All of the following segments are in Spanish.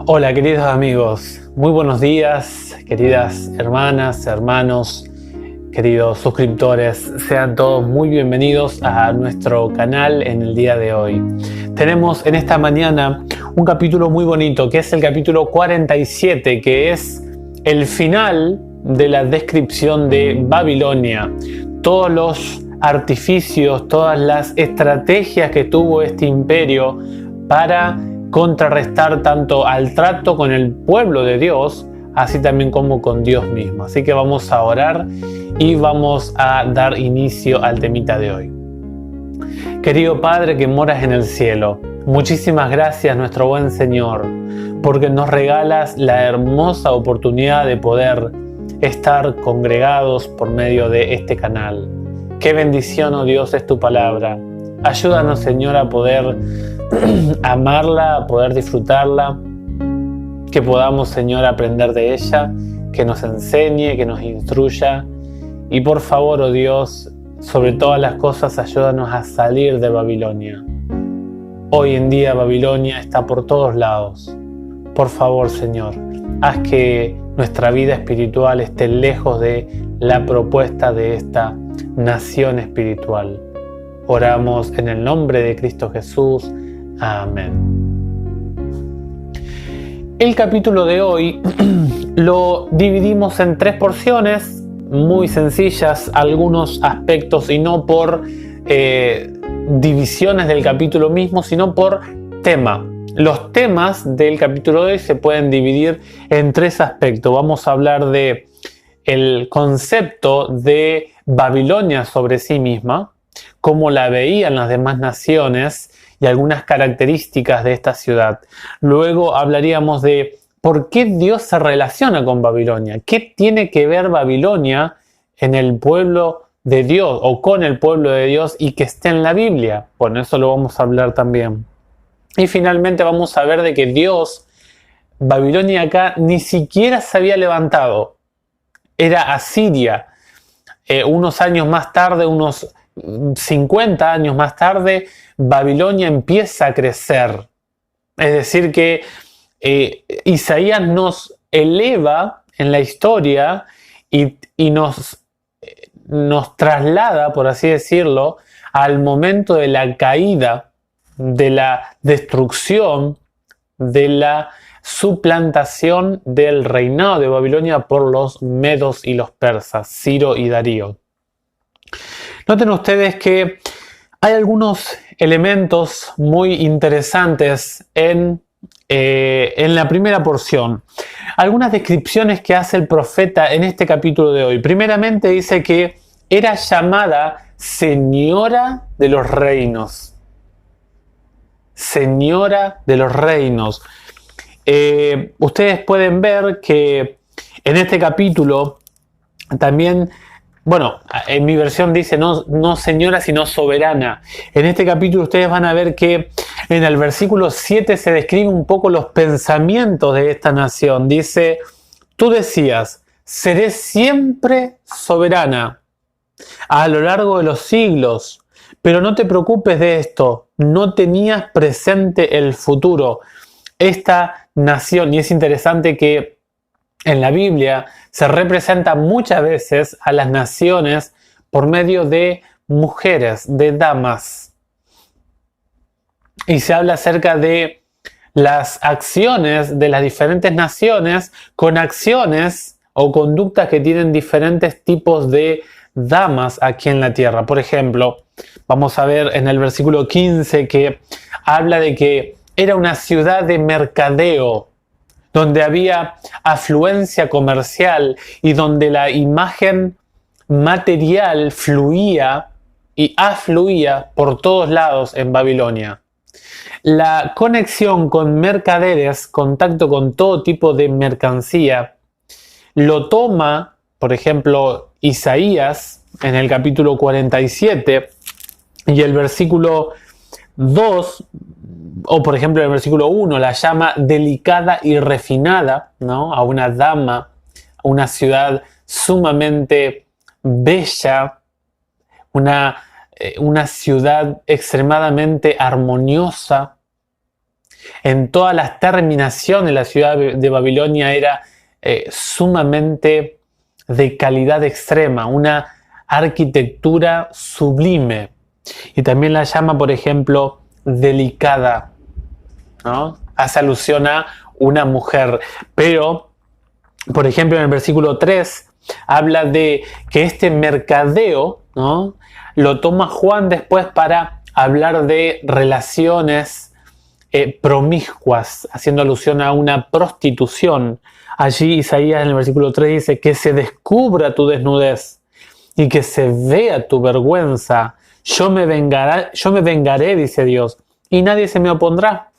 Hola queridos amigos, muy buenos días, queridas hermanas, hermanos, queridos suscriptores, sean todos muy bienvenidos a nuestro canal en el día de hoy. Tenemos en esta mañana un capítulo muy bonito que es el capítulo 47, que es el final de la descripción de Babilonia. Todos los artificios, todas las estrategias que tuvo este imperio para contrarrestar tanto al trato con el pueblo de Dios, así también como con Dios mismo. Así que vamos a orar y vamos a dar inicio al temita de hoy. Querido Padre que moras en el cielo, muchísimas gracias, nuestro buen Señor, porque nos regalas la hermosa oportunidad de poder estar congregados por medio de este canal. Qué bendición, oh Dios, es tu palabra. Ayúdanos, Señor, a poder amarla, a poder disfrutarla, que podamos, Señor, aprender de ella, que nos enseñe, que nos instruya. Y por favor, oh Dios, sobre todas las cosas, ayúdanos a salir de Babilonia. Hoy en día Babilonia está por todos lados. Por favor, Señor, haz que nuestra vida espiritual esté lejos de la propuesta de esta nación espiritual. Oramos en el nombre de Cristo Jesús. Amén. El capítulo de hoy lo dividimos en 3 porciones muy sencillas, algunos aspectos, y no por divisiones del capítulo mismo, sino por tema. Los temas del capítulo de hoy se pueden dividir en 3 aspectos. Vamos a hablar de el concepto de Babilonia sobre sí misma, cómo la veían las demás naciones y algunas características de esta ciudad. Luego hablaríamos de por qué Dios se relaciona con Babilonia. ¿Qué tiene que ver Babilonia en el pueblo de Dios o con el pueblo de Dios y que esté en la Biblia? Bueno, eso lo vamos a hablar también. Y finalmente vamos a ver de que Dios, Babilonia acá, ni siquiera se había levantado. Era Asiria. Unos años más tarde, unos 50 años más tarde, Babilonia empieza a crecer. Es decir que Isaías nos eleva en la historia y nos traslada, por así decirlo, al momento de la caída, de la destrucción, de la suplantación del reinado de Babilonia por los medos y los persas, Ciro y Darío. Noten ustedes que hay algunos elementos muy interesantes en la primera porción. Algunas descripciones que hace el profeta en este capítulo de hoy. Primeramente dice que era llamada Señora de los Reinos. Señora de los Reinos. Ustedes pueden ver que en este capítulo también, bueno, en mi versión dice no señora, sino soberana. En este capítulo ustedes van a ver que en el versículo 7 se describe un poco los pensamientos de esta nación. Dice, tú decías, seré siempre soberana a lo largo de los siglos, pero no te preocupes de esto, no tenías presente el futuro. Esta nación, y es interesante que en la Biblia se representa muchas veces a las naciones por medio de mujeres, de damas. Y se habla acerca de las acciones de las diferentes naciones con acciones o conductas que tienen diferentes tipos de damas aquí en la tierra. Por ejemplo, vamos a ver en el versículo 15 que habla de que era una ciudad de mercadeo, donde había afluencia comercial y donde la imagen material fluía y afluía por todos lados en Babilonia. La conexión con mercaderes, contacto con todo tipo de mercancía, lo toma, por ejemplo, Isaías en el capítulo 47 y el versículo 2, o por ejemplo en el versículo 1, la llama delicada y refinada, ¿no? A una dama, a una ciudad sumamente bella, una ciudad extremadamente armoniosa. En todas las terminaciones, la ciudad de Babilonia era sumamente de calidad extrema, una arquitectura sublime. Y también la llama, por ejemplo, delicada, ¿no? Hace alusión a una mujer. Pero, por ejemplo, en el versículo 3 habla de que este mercadeo, ¿no?, lo toma Juan después para hablar de relaciones promiscuas, haciendo alusión a una prostitución. Allí Isaías en el versículo 3 dice que se descubra tu desnudez y que se vea tu vergüenza. Yo me vengaré, dice Dios, y nadie se me opondrá.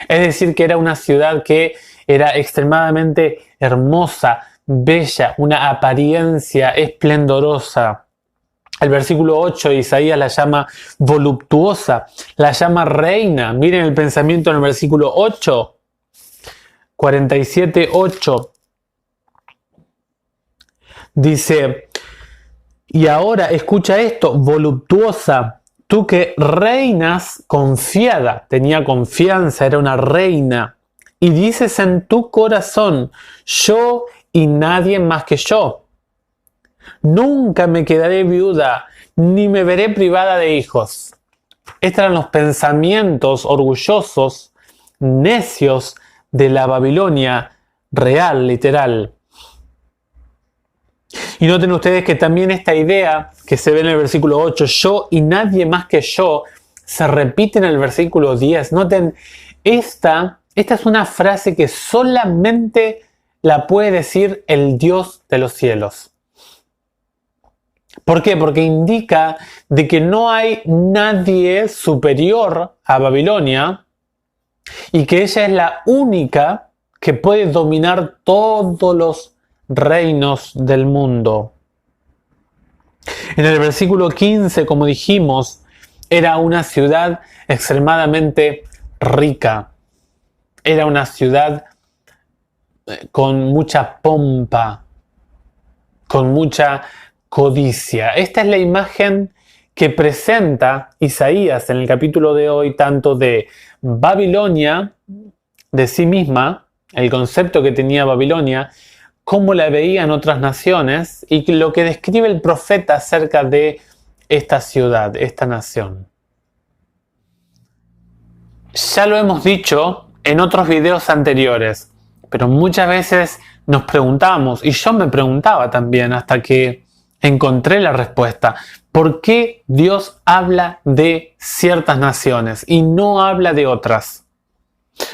Es decir, que era una ciudad que era extremadamente hermosa, bella, una apariencia esplendorosa. El versículo 8 de Isaías la llama voluptuosa, la llama reina. Miren el pensamiento en el versículo 8, 47:8. Dice, y ahora escucha esto, voluptuosa, tú que reinas confiada, tenía confianza, era una reina, y dices en tu corazón, yo y nadie más que yo. Nunca me quedaré viuda, ni me veré privada de hijos. Estos eran los pensamientos orgullosos, necios de la Babilonia real, literal. Y noten ustedes que también esta idea que se ve en el versículo 8, yo y nadie más que yo, se repite en el versículo 10. Noten, esta es una frase que solamente la puede decir el Dios de los cielos. ¿Por qué? Porque indica de que no hay nadie superior a Babilonia y que ella es la única que puede dominar todos los reinos del mundo. En el versículo 15, como dijimos, era una ciudad extremadamente rica. Era una ciudad con mucha pompa, con mucha codicia. Esta es la imagen que presenta Isaías en el capítulo de hoy, tanto de Babilonia, de sí misma, el concepto que tenía Babilonia, cómo la veían otras naciones y lo que describe el profeta acerca de esta ciudad, esta nación. Ya lo hemos dicho en otros videos anteriores, pero muchas veces nos preguntamos, y yo me preguntaba también hasta que encontré la respuesta, ¿por qué Dios habla de ciertas naciones y no habla de otras?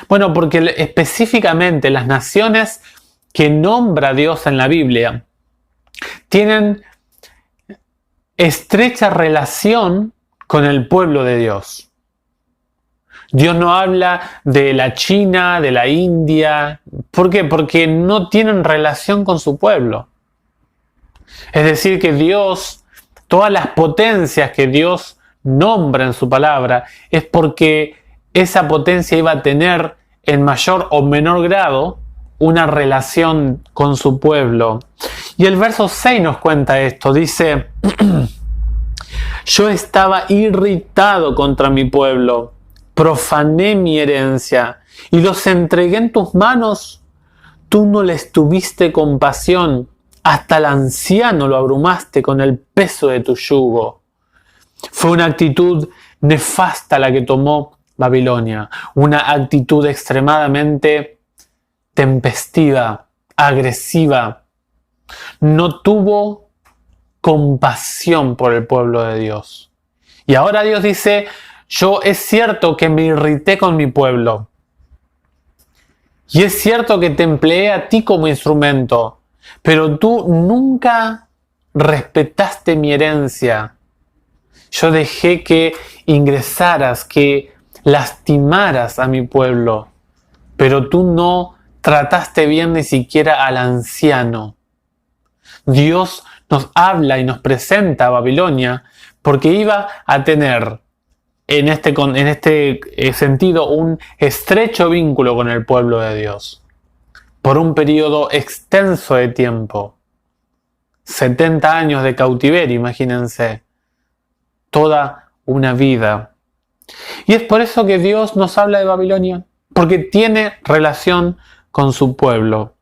Bueno, porque específicamente las naciones que nombra Dios en la Biblia tienen estrecha relación con el pueblo de Dios. Dios no habla de la China, de la India. ¿Por qué? Porque no tienen relación con su pueblo. Es decir, que Dios, todas las potencias que Dios nombra en su palabra, es porque esa potencia iba a tener en mayor o menor grado una relación con su pueblo. Y el verso 6 nos cuenta esto, dice, yo estaba irritado contra mi pueblo, profané mi herencia y los entregué en tus manos. Tú no les tuviste compasión, hasta el anciano lo abrumaste con el peso de tu yugo. Fue una actitud nefasta la que tomó Babilonia, una actitud extremadamente tempestiva, agresiva. No tuvo compasión por el pueblo de Dios. Y ahora Dios dice, yo es cierto que me irrité con mi pueblo. Y es cierto que te empleé a ti como instrumento, pero tú nunca respetaste mi herencia. Yo dejé que ingresaras, que lastimaras a mi pueblo, pero tú no trataste bien ni siquiera al anciano. Dios nos habla y nos presenta a Babilonia porque iba a tener en este sentido un estrecho vínculo con el pueblo de Dios por un periodo extenso de tiempo. 70 años de cautiverio, imagínense, toda una vida. Y es por eso que Dios nos habla de Babilonia, porque tiene relación con su pueblo.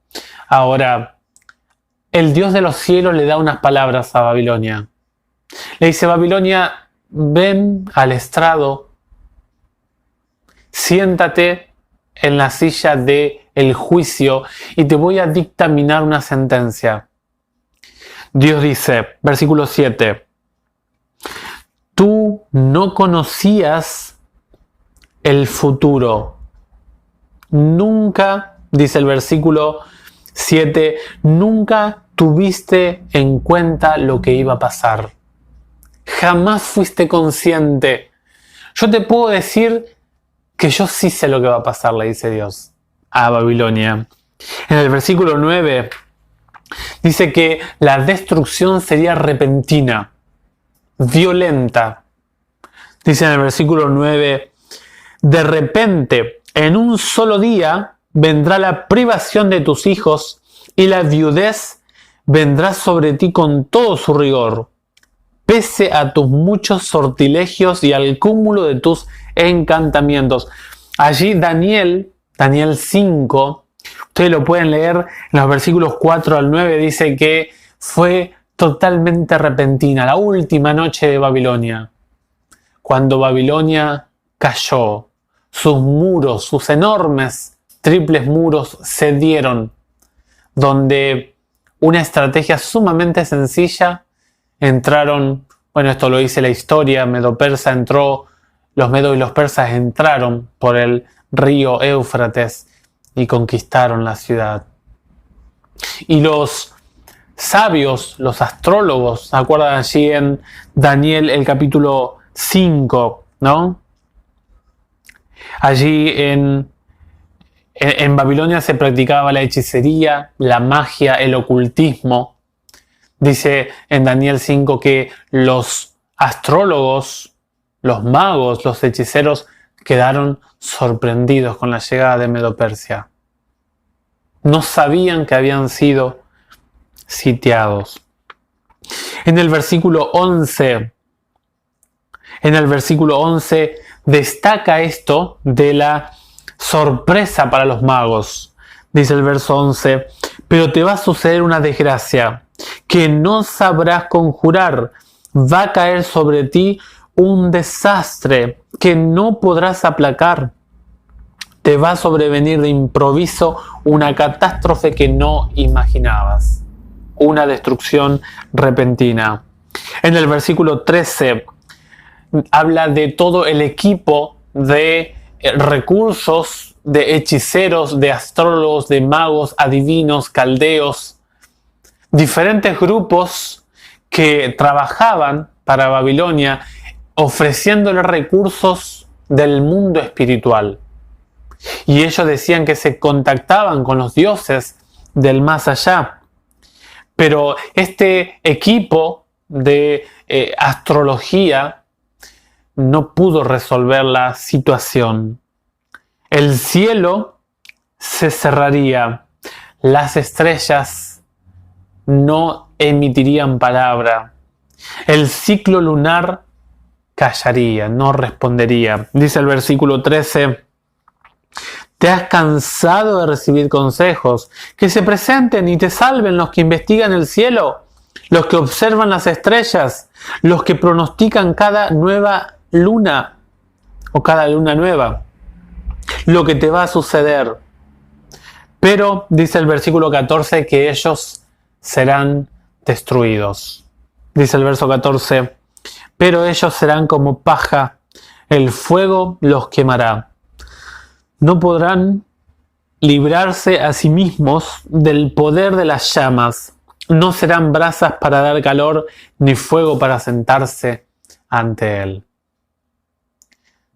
Ahora, el Dios de los cielos le da unas palabras a Babilonia. Le dice: Babilonia, ven al estrado, siéntate en la silla del juicio y te voy a dictaminar una sentencia. Dios dice, versículo 7, tú no conocías el futuro. Nunca, dice el versículo 7, nunca tuviste en cuenta lo que iba a pasar. Jamás fuiste consciente. Yo te puedo decir que yo sí sé lo que va a pasar, le dice Dios a Babilonia. En el versículo 9 dice que la destrucción sería repentina, violenta. Dice en el versículo 9, de repente, en un solo día, vendrá la privación de tus hijos y la viudez vendrá sobre ti con todo su rigor, pese a tus muchos sortilegios y al cúmulo de tus encantamientos. Allí Daniel 5, ustedes lo pueden leer en los versículos 4 al 9, dice que fue totalmente repentina, la última noche de Babilonia. Cuando Babilonia cayó, sus muros, sus enormes triples muros cedieron, donde una estrategia sumamente sencilla entraron, bueno, esto lo dice la historia, Medo-Persa entró, los medos y los persas entraron por el río Éufrates y conquistaron la ciudad. Y los sabios, los astrólogos, ¿se acuerdan allí en Daniel el capítulo 5, ¿no? Allí en Babilonia se practicaba la hechicería, la magia, el ocultismo. Dice en Daniel 5 que los astrólogos, los magos, los hechiceros quedaron sorprendidos con la llegada de Medo-Persia. No sabían que habían sido sitiados. En el versículo 11 destaca esto de la sorpresa para los magos. Dice el verso 11, pero te va a suceder una desgracia que no sabrás conjurar. Va a caer sobre ti un desastre que no podrás aplacar. Te va a sobrevenir de improviso una catástrofe que no imaginabas. Una destrucción repentina. En el versículo 13 habla de todo el equipo de recursos, de hechiceros, de astrólogos, de magos, adivinos, caldeos, diferentes grupos que trabajaban para Babilonia ofreciéndole recursos del mundo espiritual. Y ellos decían que se contactaban con los dioses del más allá. Pero este equipo de astrología no pudo resolver la situación. El cielo se cerraría, las estrellas no emitirían palabra, el ciclo lunar callaría, no respondería. Dice el versículo 13, ¿te has cansado de recibir consejos? Que se presenten y te salven los que investigan el cielo, los que observan las estrellas, los que pronostican cada nueva luna o cada luna nueva, lo que te va a suceder. Pero dice el versículo 14 que ellos serán destruidos. Dice el verso 14, pero ellos serán como paja, el fuego los quemará. No podrán librarse a sí mismos del poder de las llamas. No serán brasas para dar calor, ni fuego para sentarse ante él.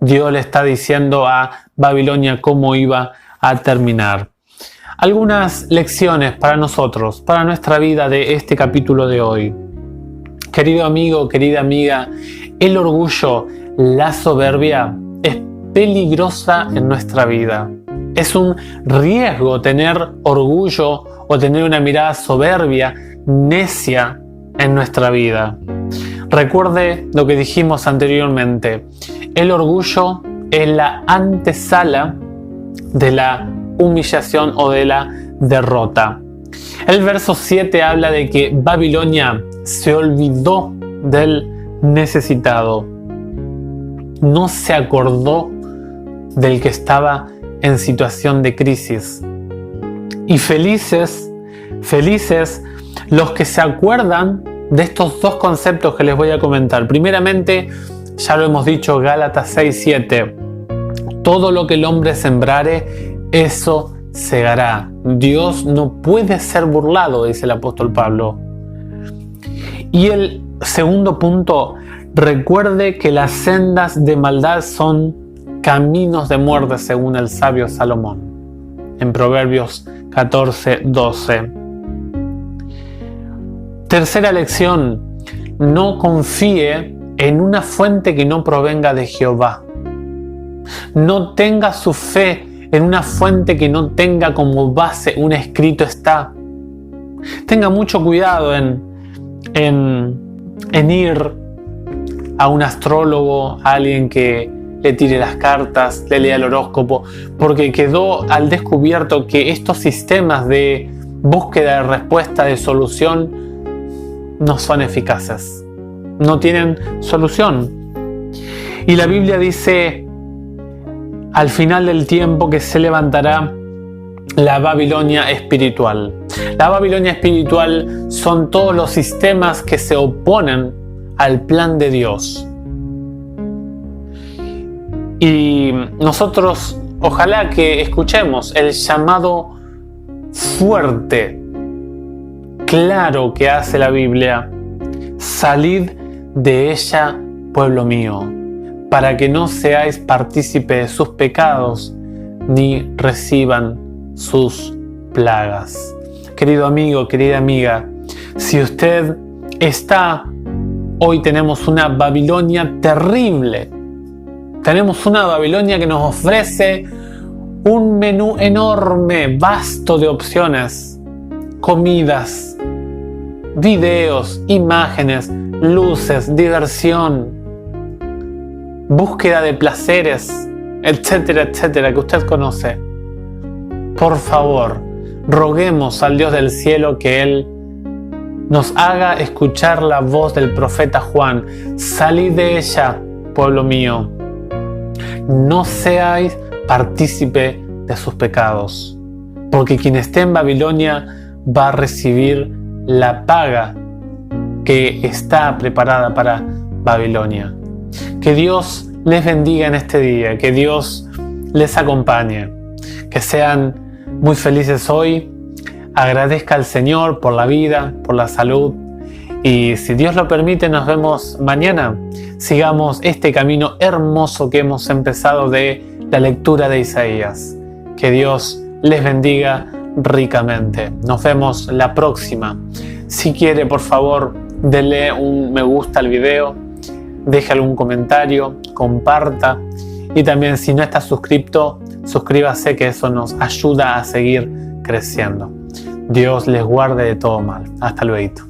Dios le está diciendo a Babilonia cómo iba a terminar. Algunas lecciones para nosotros, para nuestra vida de este capítulo de hoy. Querido amigo, querida amiga, el orgullo, la soberbia es peligrosa en nuestra vida. Es un riesgo tener orgullo o tener una mirada soberbia, necia en nuestra vida. Recuerde lo que dijimos anteriormente. El orgullo es la antesala de la humillación o de la derrota. El verso 7 habla de que Babilonia se olvidó del necesitado. No se acordó del que estaba en situación de crisis. Y felices los que se acuerdan de estos dos conceptos que les voy a comentar. Primeramente, ya lo hemos dicho, Gálatas 6:7. Todo lo que el hombre sembrare, eso segará. Dios no puede ser burlado, dice el apóstol Pablo. Y el segundo punto, recuerde que las sendas de maldad son caminos de muerte, según el sabio Salomón, en Proverbios 14:12. Tercera lección, no confíe en una fuente que no provenga de Jehová. No tenga su fe en una fuente que no tenga como base un escrito está. Tenga mucho cuidado en ir a un astrólogo, a alguien que le tire las cartas, le lea el horóscopo, porque quedó al descubierto que estos sistemas de búsqueda de respuesta, de solución, no son eficaces, no tienen solución. Y la Biblia dice al final del tiempo que se levantará la Babilonia espiritual. La Babilonia espiritual son todos los sistemas que se oponen al plan de Dios. Y nosotros ojalá que escuchemos el llamado fuerte, claro que hace la Biblia: salid de ella, pueblo mío, para que no seáis partícipe de sus pecados, ni reciban sus plagas. Querido amigo, querida amiga, si usted está, hoy tenemos una Babilonia terrible. Tenemos una Babilonia que nos ofrece un menú enorme, vasto de opciones, comidas, videos, imágenes, luces, diversión, búsqueda de placeres, etcétera, etcétera, que usted conoce. Por favor, roguemos al Dios del cielo que Él nos haga escuchar la voz del profeta Juan. Salid de ella, pueblo mío. No seáis partícipe de sus pecados, porque quien esté en Babilonia va a recibir la paga que está preparada para Babilonia. Que Dios les bendiga en este día, que Dios les acompañe, que sean muy felices hoy. Agradezca al Señor por la vida, por la salud, y si Dios lo permite nos vemos mañana. Sigamos este camino hermoso que hemos empezado de la lectura de Isaías. Que Dios les bendiga ricamente. Nos vemos la próxima. Si quiere, por favor, denle un me gusta al video, déjale un comentario, comparta, y también si no está suscrito, suscríbase, que eso nos ayuda a seguir creciendo. Dios les guarde de todo mal. Hasta luego.